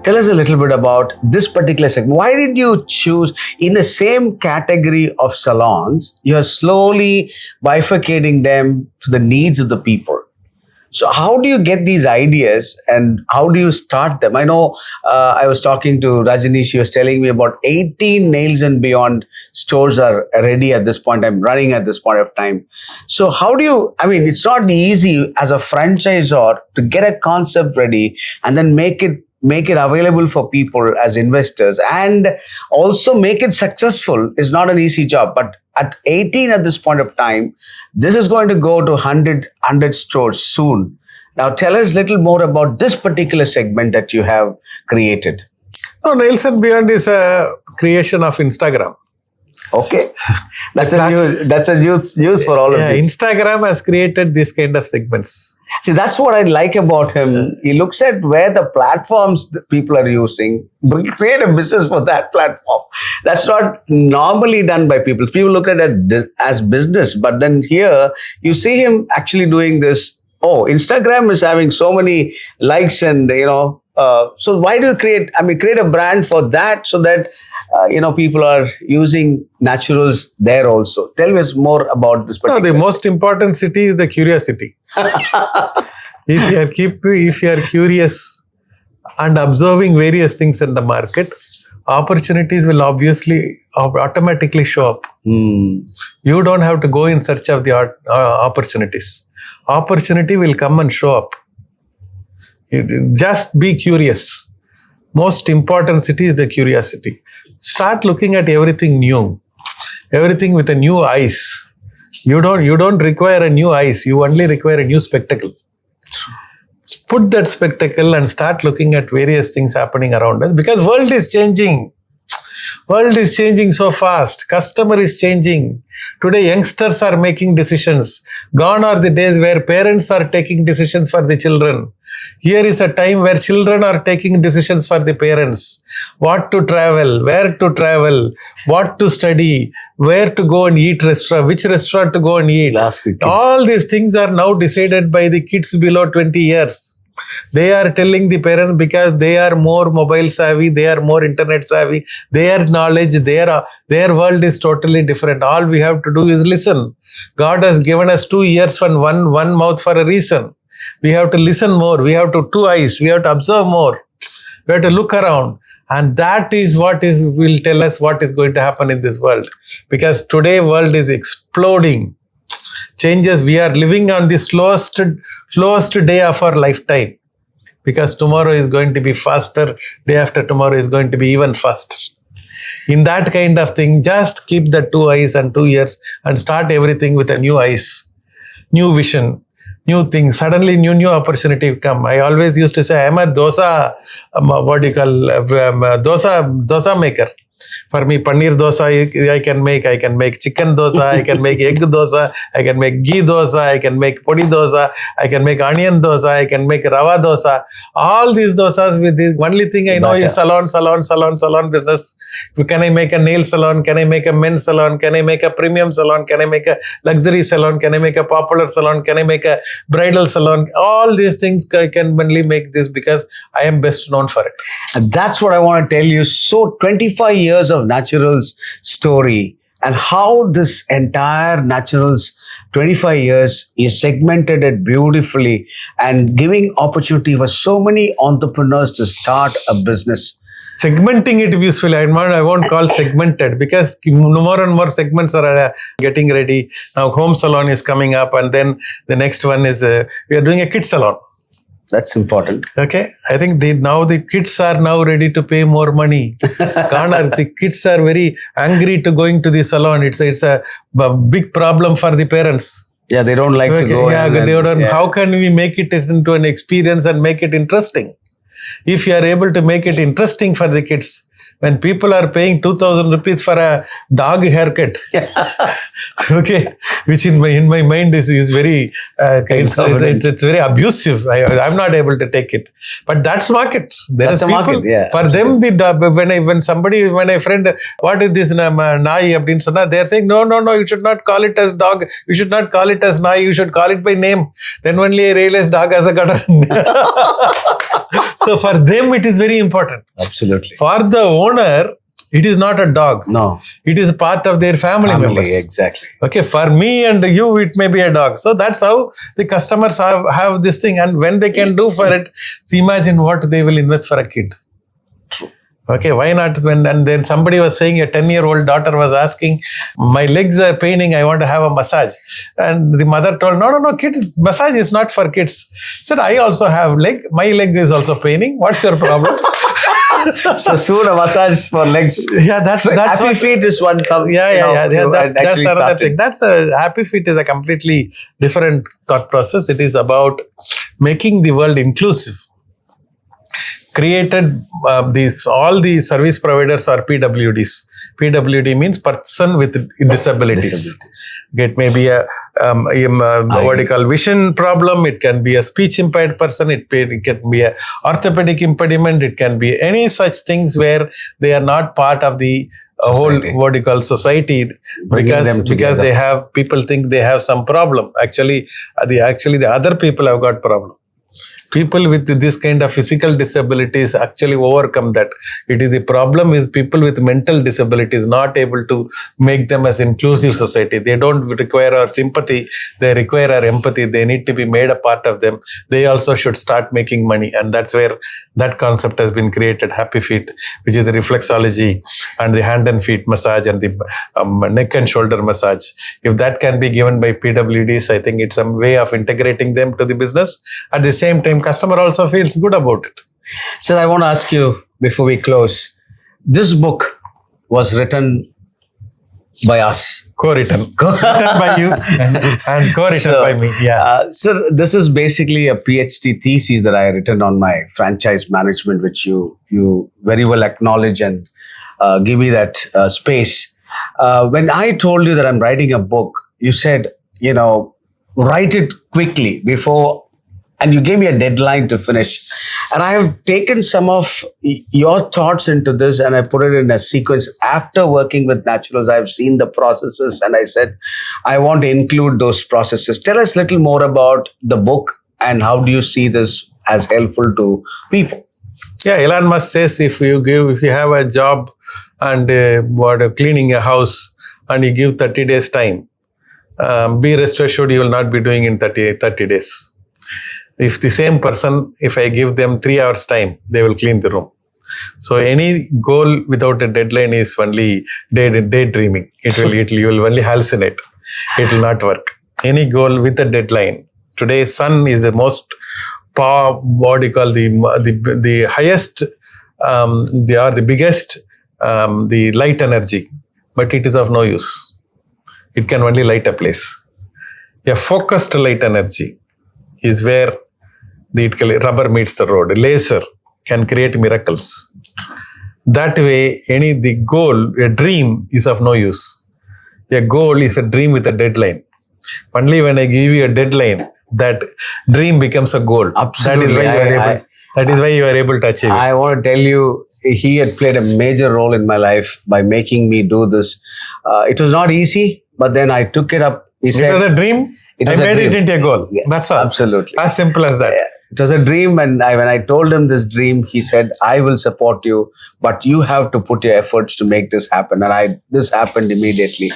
Tell us a little bit about this particular segment. Why did you choose, in the same category of salons, you are slowly bifurcating them to the needs of the people? So how do you get these ideas and how do you start them? I know I was talking to Rajini, she was telling me about 18 Nails and Beyond stores are ready at this point. I'm running at this point of time. So how do you, I mean, it's not easy as a franchisor to get a concept ready and then make it available for people as investors, and also make it successful is not an easy job. But at 18 at this point of time, this is going to go to 100 stores soon. Now tell us a little more about this particular segment that you have created. No, Nails and Beyond is a creation of Instagram. Okay, that's a news for all of you. Instagram has created this kind of segments. See, that's what I like about him. He looks at where the platforms that people are using, create a business for that platform. That's not normally done by people. People look at it as business, but then here you see him actually doing this. Oh, Instagram is having so many likes and, so why do you create a brand for that so that, people are using naturals there also. Tell us more about this particular. No, the most important city is the curiosity. If you are curious and observing various things in the market, opportunities will obviously automatically show up. You don't have to go in search of the opportunities. Opportunity will come and show up. Just be curious. Most important city is the curiosity. Start looking at everything new, everything with a new eyes. You don't require a new eyes. You only require a new spectacle. Put that spectacle and start looking at various things happening around us, because world is changing. World is changing so fast. Customer is changing. Today, youngsters are making decisions. Gone are the days where parents are taking decisions for the children. Here is a time where children are taking decisions for the parents. What to travel, where to travel, what to study, where to go and eat restaurant, which restaurant to go and eat. All these things are now decided by the kids below 20 years. They are telling the parents because they are more mobile savvy, they are more internet savvy, their knowledge, their world is totally different. All we have to do is listen. God has given us 2 ears and one mouth for a reason. We have to listen more. We have to 2 eyes. We have to observe more. We have to look around. And that is what will tell us what is going to happen in this world. Because today world is exploding. Changes, we are living on the slowest day of our lifetime, because tomorrow is going to be faster, day after tomorrow is going to be even faster. In that kind of thing, just keep the 2 eyes and 2 ears and start everything with a new eyes, new vision, new things. Suddenly new opportunity come. I always used to say, I'm a dosa, dosa maker. For me, paneer dosa I can make chicken dosa, I can make egg dosa, I can make ghee dosa, I can make podi dosa, I can make onion dosa, I can make rava dosa. All these dosas with the only thing I know is salon business. Can I make a nail salon? Can I make a men's salon? Can I make a premium salon? Can I make a luxury salon? Can I make a popular salon? Can I make a bridal salon? All these things I can only make this because I am best known for it. And that's what I want to tell you. So 25 years of Naturals story, and how this entire Naturals 25 years is segmented it beautifully and giving opportunity for so many entrepreneurs to start a business. Segmenting it usefully. I won't call segmented, because more and more segments are getting ready. Now home salon is coming up, and then the next one is we are doing a kids salon. That's important. Okay. I think the kids are now ready to pay more money. The kids are very angry to going to the salon. It's a big problem for the parents. Yeah, they don't like to go. Yeah, they don't. Yeah. How can we make it into an experience and make it interesting? If you are able to make it interesting for the kids, when people are paying 2,000 rupees for a dog haircut, okay, which in my mind is very it's very abusive. I'm not able to take it. But that's market. That's a market. Yeah, for them, when a friend, what is this nai? They are saying no, you should not call it as dog. You should not call it as nai. You should call it by name. Then only I realized dog has a gutter. So for them, it is very important. Absolutely. For the owner, it is not a dog. No. It is part of their family members. Exactly. Okay, for me and you, it may be a dog. So that's how the customers have this thing. And when they can do for it, so imagine what they will invest for a kid. True. Okay, why not? And then somebody was saying, a 10-year-old daughter was asking, my legs are paining, I want to have a massage. And the mother told, no, kids, massage is not for kids. Said, I also have my leg is also paining. What's your problem? So soon a massage for legs. Yeah, that's Happy Feet is one. That's another thing. That's a Happy Feet is a completely different thought process. It is about making the world inclusive. Created all the service providers are PWDs. PWD means person with disabilities. It may be a what do you call vision problem. It can be a speech impaired person. It can be a orthopedic impediment. It can be any such things where they are not part of the whole what do you call society, because they have, people think they have some problem. Actually the other people have got problem. People with this kind of physical disabilities actually overcome that. The problem is people with mental disabilities not able to make them as inclusive society. They don't require our sympathy. They require our empathy. They need to be made a part of them. They also should start making money. And that's where that concept has been created, Happy Feet, which is the reflexology and the hand and feet massage and the neck and shoulder massage. If that can be given by PWDs, I think it's a way of integrating them to the business. At the same time, customer also feels good about it. Sir, I want to ask you before we close. This book was written by us. Co-written. Written by you and co-written by me. Yeah. Sir, this is basically a PhD thesis that I written on my franchise management, which you very well acknowledge and give me that space. When I told you that I'm writing a book, you said, write it quickly and you gave me a deadline to finish. And I have taken some of your thoughts into this and I put it in a sequence. After working with naturals, I've seen the processes and I said, I want to include those processes. Tell us a little more about the book and how do you see this as helpful to people? Yeah, Elon Musk says if you have a job and cleaning a house and you give 30 days time, be rest assured you will not be doing in 30 days. If the same person, if I give them 3 hours time, they will clean the room. So any goal without a deadline is only daydreaming. You will only hallucinate. It will not work. Any goal with a deadline. Today, sun is the most the highest, they are the biggest, the light energy, but it is of no use. It can only light a place. A focused light energy is where the rubber meets the road. Laser can create miracles. That way, the goal, a dream is of no use. A goal is a dream with a deadline. Only when I give you a deadline, that dream becomes a goal. Absolutely. That is why you are able to achieve it. I want to tell you, he had played a major role in my life by making me do this. It was not easy, but then I took it up. He said, it was a dream. I made it into a goal. Yeah, that's all. Absolutely. As simple as that. Yeah. It was a dream, and when I told him this dream, he said, I will support you, but you have to put your efforts to make this happen. And this happened immediately.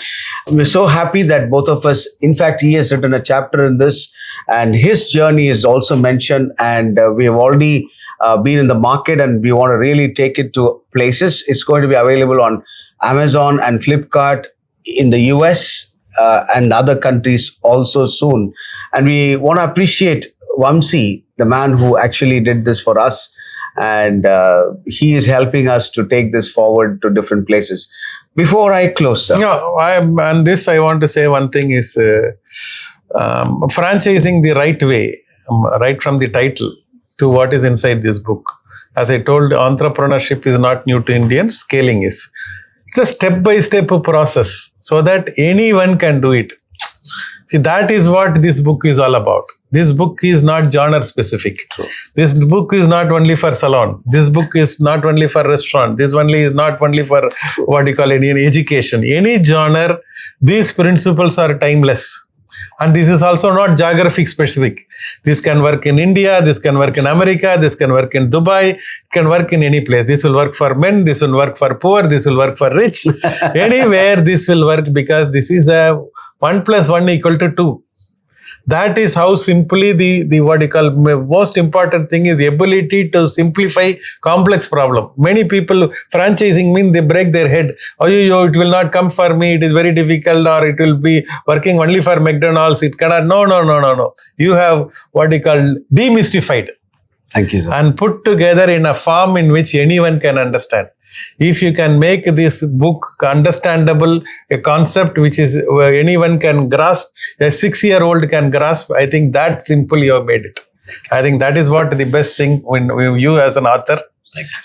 We're so happy that both of us, in fact, he has written a chapter in this, and his journey is also mentioned, and we have already been in the market, and we want to really take it to places. It's going to be available on Amazon and Flipkart in the US and other countries also soon. And we want to appreciate Vamsi, the man who actually did this for us, and he is helping us to take this forward to different places. Before I close, sir. I want to say one thing is franchising the right way, right from the title to what is inside this book. As I told, entrepreneurship is not new to Indians, scaling is. It's a step-by-step process so that anyone can do it. See, that is what this book is all about. This book is not genre specific. True. This book is not only for salon. This book is not only for restaurant. This only is not only for what you call Indian education. Any genre, these principles are timeless. And this is also not geographic specific. This can work in India, this can work in America, this can work in Dubai, it can work in any place. This will work for men, this will work for poor, this will work for rich. Anywhere this will work, because this is a 1 + 1 = 2. That is how simply the what you call most important thing is the ability to simplify complex problem. Many people franchising mean they break their head. Oh, it will not come for me. It is very difficult, or it will be working only for McDonald's. It cannot. No. You have what you call demystified. Thank you, sir. And put together in a form in which anyone can understand. If you can make this book understandable, a concept which is anyone can grasp, a 6-year-old can grasp, I think that simple you have made it. I think that is what the best thing when you as an author.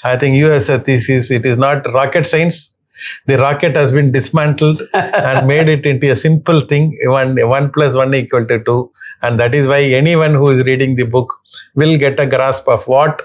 I think you as a thesis, it is not rocket science. The rocket has been dismantled and made it into a simple thing, 1 + 1 = 2. And that is why anyone who is reading the book will get a grasp of what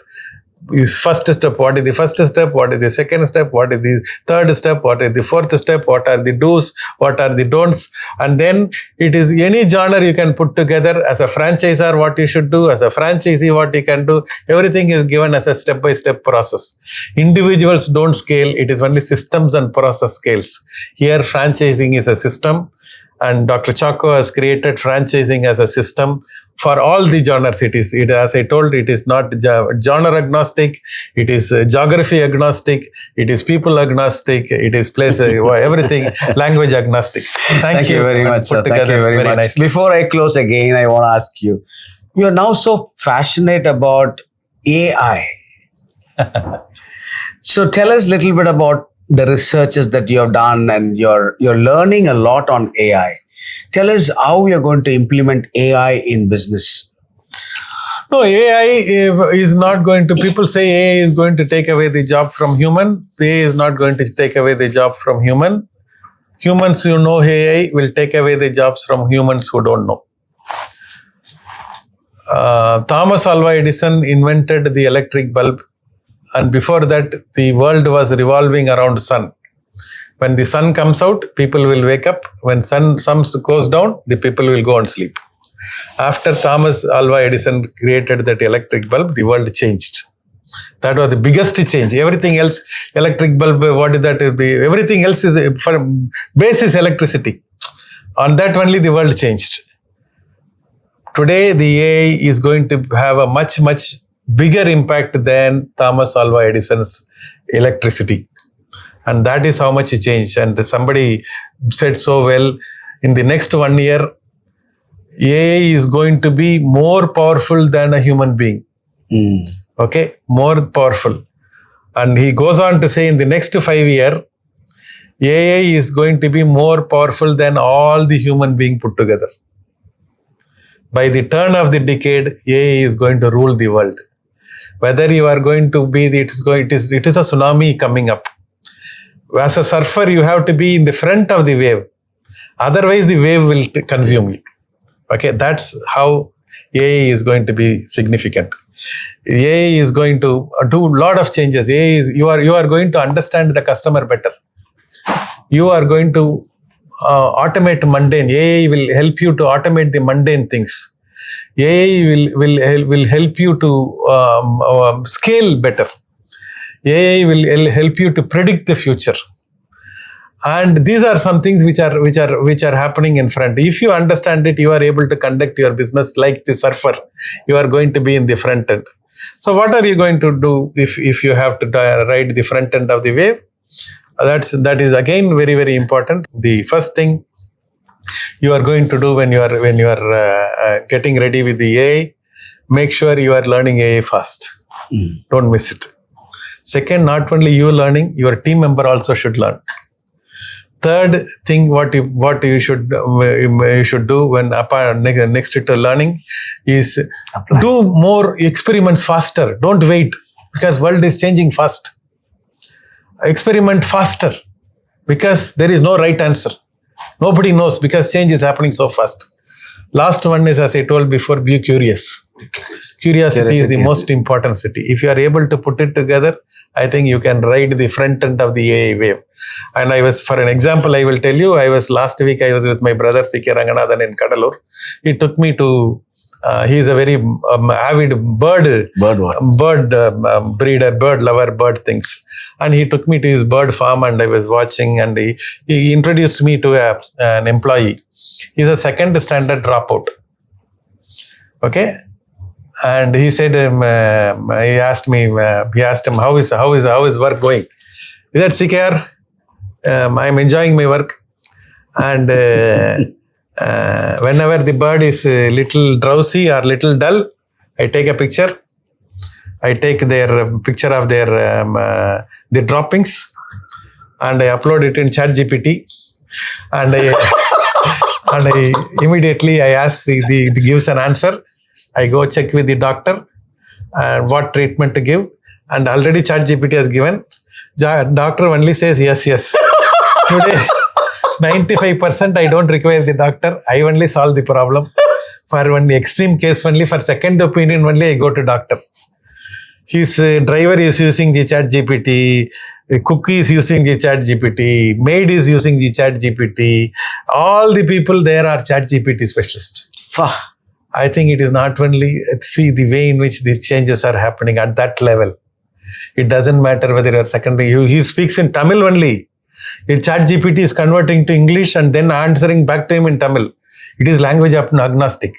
is first step, what is the first step, what is the second step, what is the third step, what is the fourth step, what are the do's, what are the don'ts. And then it is any genre you can put together. As a franchisor, what you should do, as a franchisee, what you can do. Everything is given as a step-by-step process. Individuals don't scale, it is only systems and process scales. Here franchising is a system, and Dr. Chacko has created franchising as a system for all the genres. It is, as I told, it is not genre agnostic, it is geography agnostic, it is people agnostic, it is place, everything, language agnostic. Thank you very much, sir. Thank you very much. Nicely. Before I close again, I want to ask you, you are now so passionate about AI. So tell us a little bit about the researches that you have done, and you're learning a lot on AI. Tell us how you're going to implement AI in business. No, AI is not going to, people say AI is going to take away the job from human. AI is not going to take away the job from human. Humans who know AI will take away the jobs from humans who don't know. Thomas Alva Edison invented the electric bulb, and before that the world was revolving around sun. When the sun comes out, people will wake up. When sun goes down, the people will go and sleep. After Thomas Alva Edison created that electric bulb, the world changed. That was the biggest change. Everything else, electric bulb, what is that? Everything else is for base is electricity. On that only the world changed. Today, the AI is going to have a much bigger impact than Thomas Alva Edison's electricity. And that is how much it changed. And somebody said so well, in the next 1 year, AI is going to be more powerful than a human being. Okay, more powerful. And he goes on to say in the next 5 years, AI is going to be more powerful than all the human being put together. By the turn of the decade, AI is going to rule the world. Whether you are going to be, it is a tsunami coming up. As a surfer, you have to be in the front of the wave. Otherwise, the wave will consume you. Okay, that's how AI is going to be significant. AI is going to do a lot of changes. AI is, you are going to understand the customer better. You are going to automate mundane. AI will help you to automate the mundane things. AI will help you to scale better. AI will help you to predict the future. And these are some things which are happening in front. If you understand it, you are able to conduct your business like the surfer. You are going to be in the front end. So what are you going to do if you have to ride the front end of the wave? That is again very important. The first thing you are going to do when you are getting ready with the AI, make sure you are learning AI fast. Don't miss it. Second, not only you learning, your team member also should learn. Third thing, what you should do when next to learning is do more experiments faster. Don't wait, because world is changing fast. Experiment faster, because there is no right answer. Nobody knows, because change is happening so fast. Last one is, as I told before, be curious. Curiosity is the most important city. If you are able to put it together, I think you can ride the front end of the AI wave. And for an example, I will tell you, last week, I was with my brother, C.K. Ranganathan in Kadalur. He took me to, he is a very avid bird breeder, bird lover, bird things. And he took me to his bird farm and I was watching, and he introduced me to an employee. He's a second standard dropout. Okay. And he said, he asked him, how is work going? He said, CKR, I'm enjoying my work. And whenever the bird is a little drowsy or little dull, I take a picture. I take their picture of their the droppings and I upload it in ChatGPT. And I immediately ask it gives an answer. I go check with the doctor and what treatment to give. And already ChatGPT has given. Doctor only says yes. Today, 95% I don't require the doctor. I only solve the problem. For one extreme case only, for second opinion only, I go to doctor. His driver is using the ChatGPT. Cook is using the ChatGPT. Maid is using the ChatGPT. All the people there are ChatGPT specialists. I think it is not only, see the way in which the changes are happening at that level. It doesn't matter whether you're secondary. He speaks in Tamil only. ChatGPT is converting to English and then answering back to him in Tamil. It is language agnostic.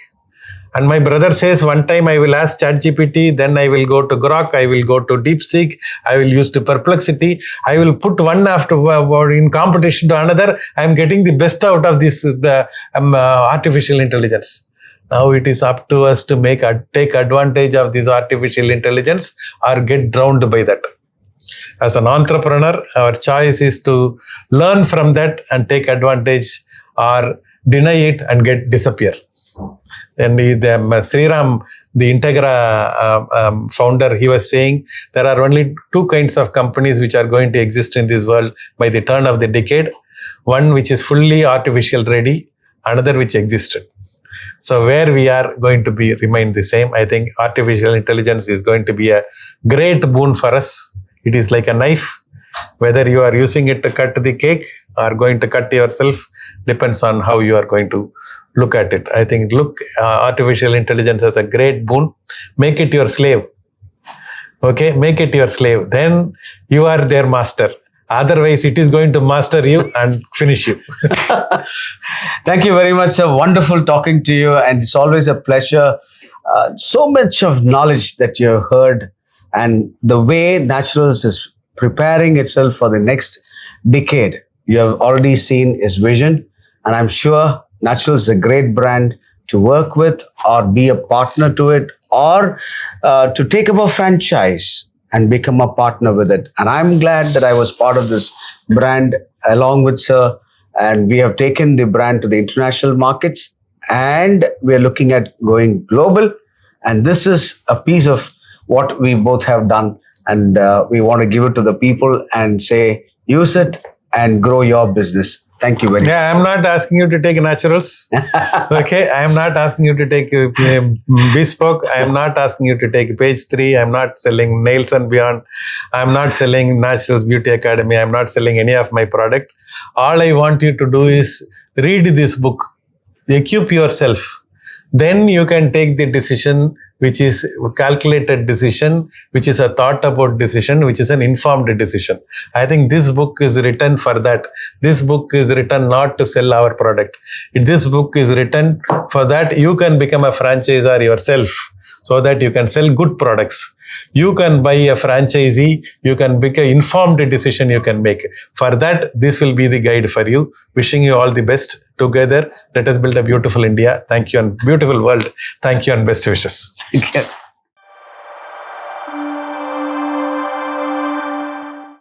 And my brother says, one time I will ask ChatGPT, then I will go to Grok, I will go to DeepSeek, I will use to Perplexity. I will put one after in competition to another. I am getting the best out of this artificial intelligence. Now it is up to us to take advantage of this artificial intelligence or get drowned by that. As an entrepreneur, our choice is to learn from that and take advantage, or deny it and disappear. And Sriram, the Integra founder, he was saying there are only two kinds of companies which are going to exist in this world by the turn of the decade. One which is fully artificial ready, another which existed. So where we are going to remain the same. I think artificial intelligence is going to be a great boon for us. It is like a knife. Whether you are using it to cut the cake or going to cut yourself depends on how you are going to look at it. I think artificial intelligence as a great boon. Make it your slave. Okay, make it your slave. Then you are their master. Otherwise, it is going to master you and finish you. Thank you very much, sir. Wonderful talking to you. And it's always a pleasure. So much of knowledge that you have heard, and the way Naturals is preparing itself for the next decade. You have already seen his vision. And I'm sure Naturals is a great brand to work with or be a partner to it, or to take up a franchise and become a partner with it. And I'm glad that I was part of this brand along with Sir. And we have taken the brand to the international markets, and we're looking at going global. And this is a piece of what we both have done. And we want to give it to the people and say, use it and grow your business. Thank you very much. Yeah, I'm not asking you to take Naturals. Okay, I am not asking you to take Bespoke. I am not asking you to take Page 3. I'm not selling Nails and Beyond. I'm not selling Naturals Beauty Academy. I'm not selling any of my product. All I want you to do is read this book, equip yourself. Then you can take the decision, which is a calculated decision, which is a thought about decision, which is an informed decision. I think this book is written for that. This book is written not to sell our product. This book is written for that you can become a franchisor yourself, so that you can sell good products. You can buy a franchisee, you can make an informed decision you can make. For that, this will be the guide for you. Wishing you all the best. Together, let us build a beautiful India. Thank you, and beautiful world. Thank you, and best wishes. Thank you.